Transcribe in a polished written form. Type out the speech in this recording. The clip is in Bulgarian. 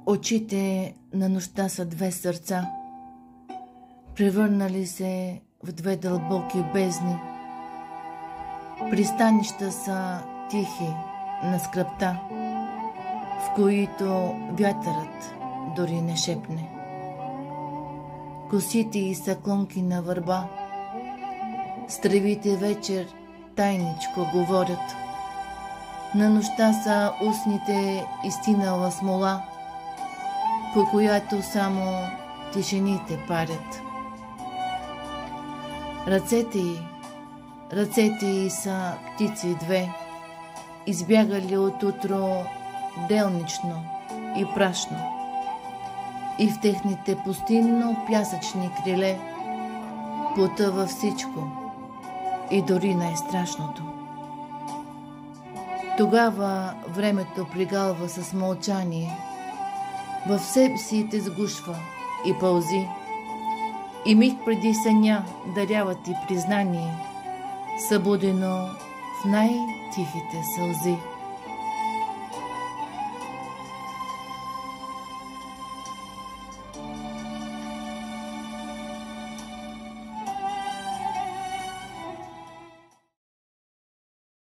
Очите на нощта са две сърца, превърнали се в две дълбоки бездни. Пристанища са тихи на скръпта, в които вятърът дори не шепне. Косите й са клонки на върба, с тревите вечер тайничко говорят. На нощта са устните изтинала смола, по която само тишините парят. Ръцете й са птици две, избягали от утро делнично и прашно, и в техните пустинно пясъчни криле потъва всичко, и дори най-страшното. Тогава времето пригалва с мълчание, в себе си те сгушва и пълзи, и миг преди съня дарява ти признание, събудено в най-тихите сълзи.